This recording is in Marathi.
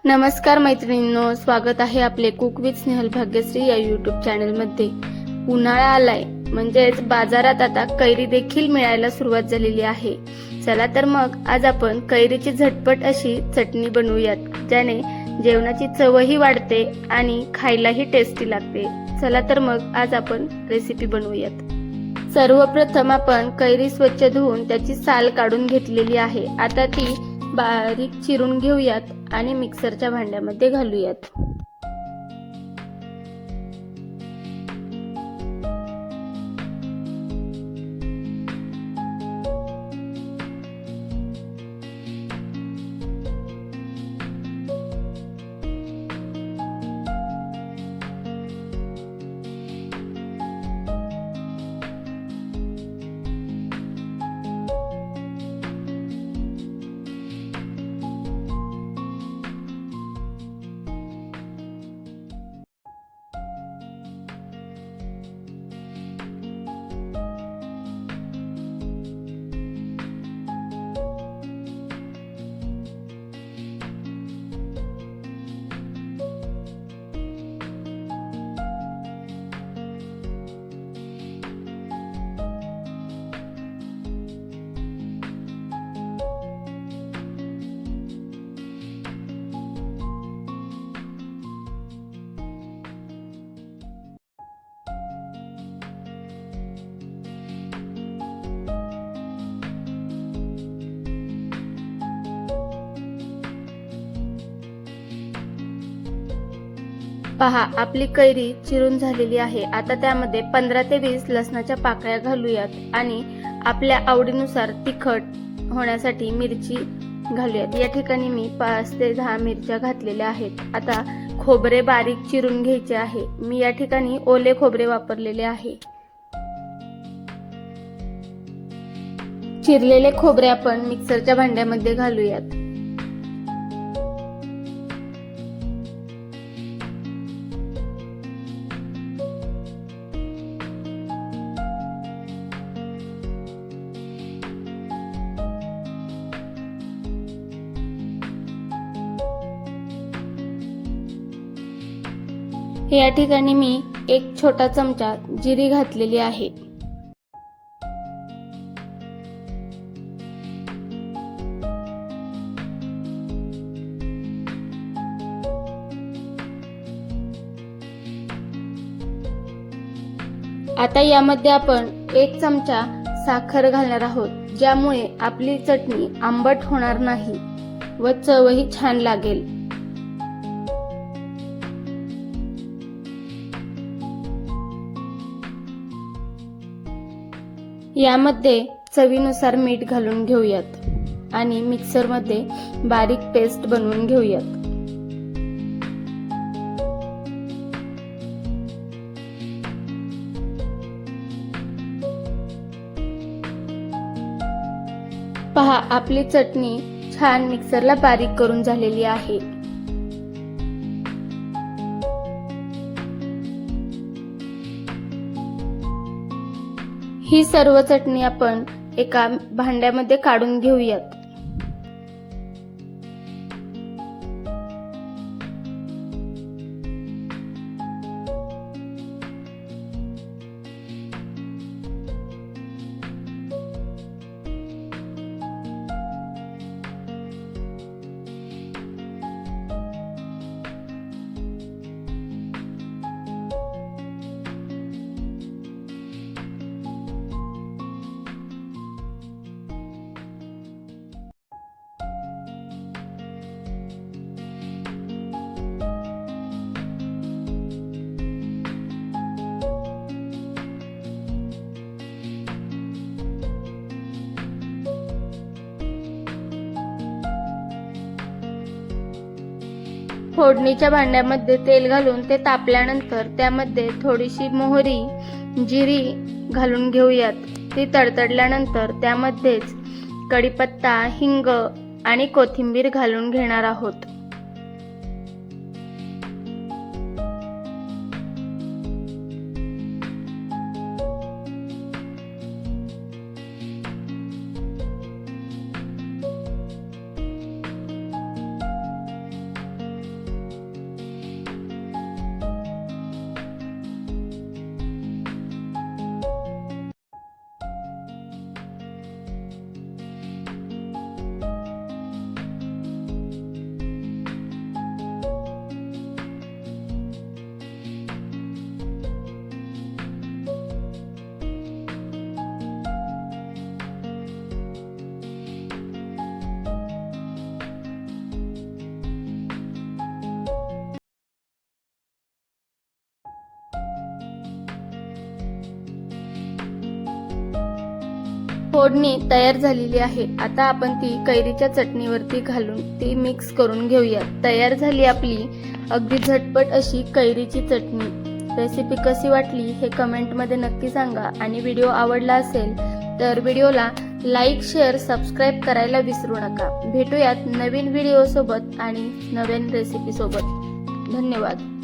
नमस्कार मैत्रिणींनो, स्वागत आहे आपले कुक विथ स्नेहल भाग्यश्री या यूट्यूब चॅनलमध्ये। उन्हाळा आलाय म्हणजेच बाजारात आता कैरी देखील मिळायला सुरुवात झालेली आहे। चला तर मग आज आपण कैरीची झटपट अशी चटणी बनवूयात, ज्याने जेवणाची चवही वाढते आणि खायलाही टेस्टी लागते। चला तर मग आज आपण रेसिपी बनवूयात। सर्वप्रथम आपण कैरी स्वच्छ धुवून त्याची साल काढून घेतलेली आहे। आता ती बारीक चिरून घेऊयात आणि मिक्सरच्या भांड्यामध्ये घालूयात। पहा, आपली कैरी चिरून झालेली आहे। आता त्यामध्ये 15 ते 20 लसणाच्या पाकळ्या घालूयात आणि आपल्या आवडीनुसार तिखट होण्यासाठी मिरची घालूयात। या ठिकाणी मी 5 ते 10 मिरच्या घातलेल्या आहेत। आता खोबरे बारीक चिरून घ्यायचे आहे। मी या ठिकाणी ओले खोबरे वापरलेले आहे। चिरलेले खोबरे आपण मिक्सरच्या भांड्यामध्ये घालूयात। या ठिकाणी मी 1 छोटा चमचा जिरी घातलेली आहे। आता यामध्ये आपण 1 चमचा साखर घालणार आहोत, ज्यामुळे आपली चटणी आंबट होणार नाही व चवही छान लागेल। यामध्ये चवीनुसार मीठ घालून घेऊयात आणि मिक्सरमध्ये बारीक पेस्ट बनवून घेऊयात। पहा, आपली चटणी छान मिक्सरला बारीक करून झालेली आहे। ही सर्व चटणी आपण एका भांड्यामध्ये काढून घेऊयात। फोडणीच्या भांड्यामध्ये तेल घालून ते तापल्यानंतर त्यामध्ये थोडीशी मोहरी, जिरी घालून घेऊयात। ती तडतडल्यानंतर त्यामध्येच कढीपत्ता, हिंग आणि कोथिंबीर घालून घेणार आहोत। फोडणी तयार झालेली आहे. आता आपण ती कैरीच्या चटणीवरती घालून ती मिक्स करून घेऊया. तयार झाली आपली अगदी झटपट अशी कैरीची चटणी. रेसिपी कशी वाटली हे कमेंटमध्ये नक्की सांगा आणि व्हिडिओ आवडला असेल तर व्हिडिओला लाईक, शेअर, सबस्क्राईब करायला विसरू नका. भेटूयात नवीन व्हिडिओ सोबत आणि नवीन रेसिपी सोबत. धन्यवाद.